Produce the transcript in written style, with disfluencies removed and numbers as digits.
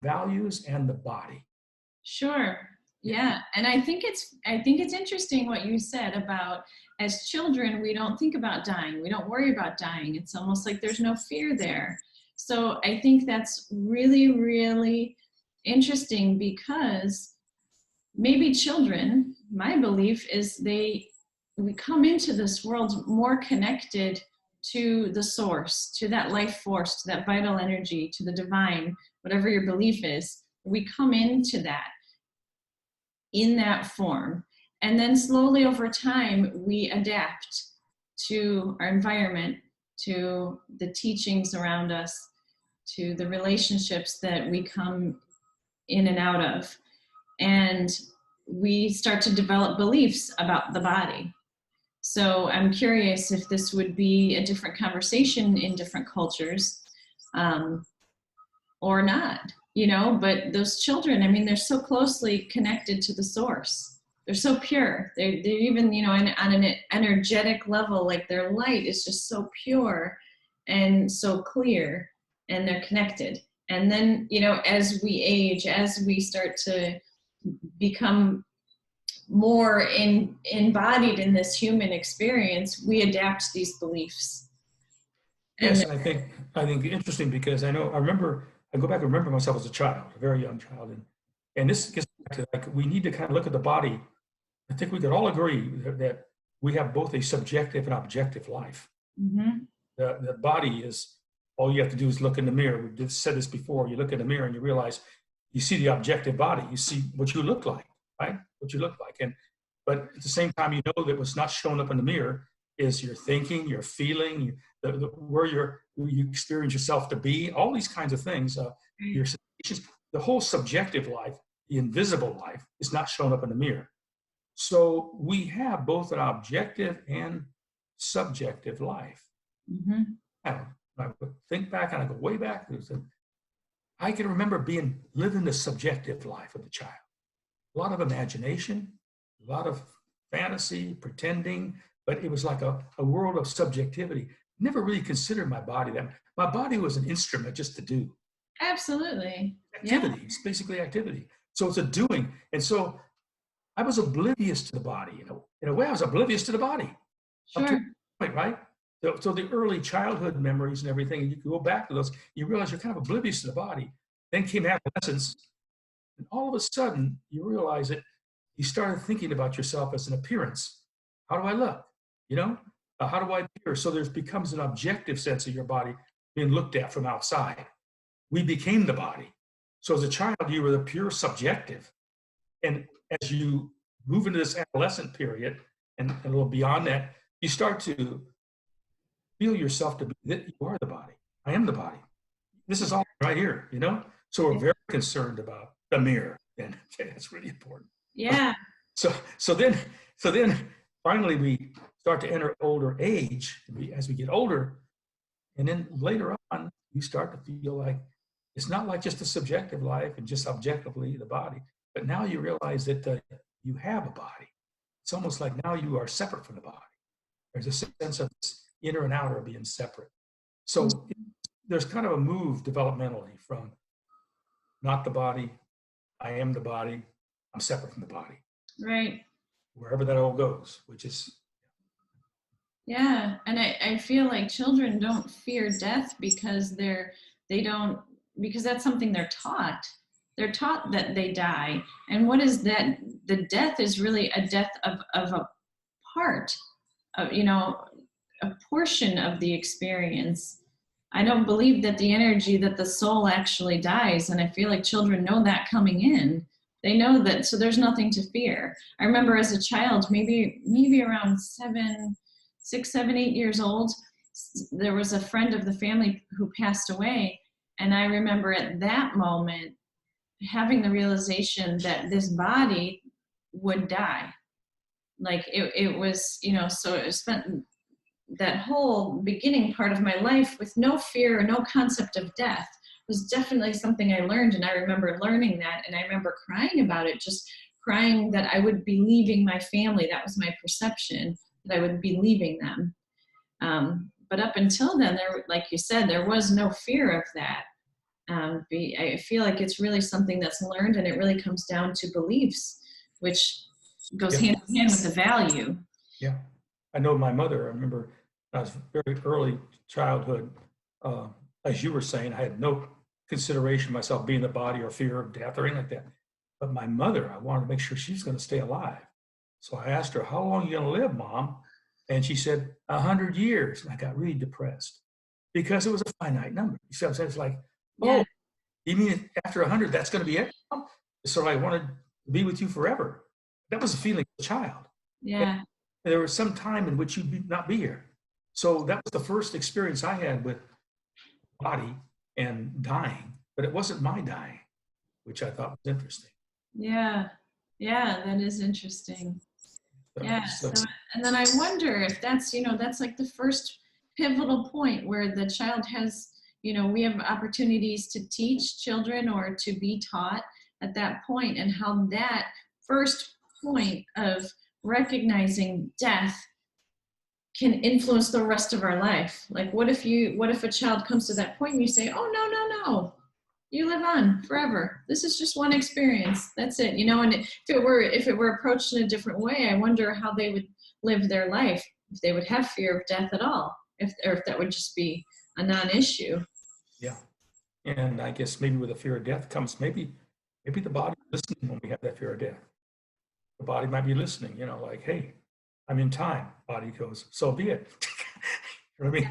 values and the body. Sure. Yeah. And I think it's interesting what you said about, as children, we don't think about dying. We don't worry about dying. It's almost like there's no fear there. So I think that's really, really interesting, because maybe children, my belief is we come into this world more connected to the source, to that life force, to that vital energy, to the divine, whatever your belief is. We come into that in that form. And then slowly over time, we adapt to our environment, to the teachings around us, to the relationships that we come in and out of. And we start to develop beliefs about the body. So I'm curious if this would be a different conversation in different cultures, or not, but those children, I mean, they're so closely connected to the source. They're so pure. They're even, on an energetic level, like their light is just so pure and so clear, and they're connected. And then, as we age, as we start to become more embodied in this human experience, we adapt these beliefs. Yes, and I think interesting, because I go back and remember myself as a child, a very young child, and this gets back to, like, we need to kind of look at the body. I think we could all agree that we have both a subjective and objective life. Mm-hmm. The body is, all you have to do is look in the mirror. We've said this before. You look in the mirror and you realize, you see the objective body. You see what you look like, right? What you look like. But at the same time, you know that what's not showing up in the mirror is your thinking, your feeling, where you experience yourself to be, all these kinds of things. Your sensations, the whole subjective life, the invisible life, is not showing up in the mirror. So we have both an objective and subjective life. Mm-hmm. Now, when I think back, and I go way back, I can remember living the subjective life of the child. A lot of imagination, a lot of fantasy, pretending, but it was like a world of subjectivity. Never really considered my body that. My body was an instrument just to do. Absolutely. Activity. Yeah. It's basically activity. So it's a doing. And so I was oblivious to the body. In a way, I was oblivious to the body. Sure. Up to a point, right? So the early childhood memories and everything, and you can go back to those, you realize you're kind of oblivious to the body. Then came adolescence, and all of a sudden, you realize that you started thinking about yourself as an appearance. How do I look? How do I appear? So there becomes an objective sense of your body being looked at from outside. We became the body. So as a child, you were the pure subjective. And as you move into this adolescent period, and a little beyond that, you start to feel yourself to be that you are the body. I am the body. This is all right here, So we're very concerned about the mirror, and that's really important. Yeah. So then finally we start to enter older age. As we get older, and then later on, you start to feel like it's not like just a subjective life and just objectively the body, but now you realize that you have a body. It's almost like now you are separate from the body. There's a sense of inner and outer being separate. So there's kind of a move developmentally from not the body, I am the body, I'm separate from the body. Right. Wherever that all goes, which is. Yeah. And I feel like children don't fear death because because that's something they're taught. They're taught that they die. And what is that? The death is really a death of a part of, a portion of the experience. I don't believe that the energy, that the soul actually dies. And I feel like children know that coming in. They know that, so there's nothing to fear. I remember as a child, maybe around 6, 7, 8 years old, there was a friend of the family who passed away. And I remember at that moment having the realization that this body would die. Like it was, so it spent that whole beginning part of my life with no fear or no concept of death. Was definitely something I learned, and I remember learning that, and I remember crying about it, just crying that I would be leaving my family. That was my perception, that I would be leaving them. But up until then, like you said, there was no fear of that. I feel like it's really something that's learned, and it really comes down to beliefs, which goes Yeah. hand in hand with the value. Yeah. I know my mother, I remember I was very early childhood, as you were saying, I had no consideration myself being the body or fear of death or anything like that. But my mother, I wanted to make sure she's going to stay alive. So I asked her, how long are you going to live, Mom? And she said, 100 years. And I got really depressed because it was a finite number. You see what I'm saying? It's like, Yeah. oh, you mean after 100, that's going to be it? So I wanted to be with you forever. That was the feeling of a child. Yeah. And there was some time in which you'd not be here. So that was the first experience I had with body and dying, but it wasn't my dying, which I thought was interesting. Yeah. Yeah. That is interesting. Yeah. So So, and then I wonder if that's, that's like the first pivotal point where the child has, we have opportunities to teach children or to be taught at that point, and how that first point of recognizing death can influence the rest of our life. Like, what if a child comes to that point and you say, oh, no, you live on forever. This is just one experience. That's it. And if it were approached in a different way, I wonder how they would live their life, if they would have fear of death at all, or if that would just be a non-issue. yeah, and I guess maybe with the fear of death comes maybe the body listening when we have that fear of death. The body might be listening, like, hey, I'm in time. Body goes, so be it. You know what I mean?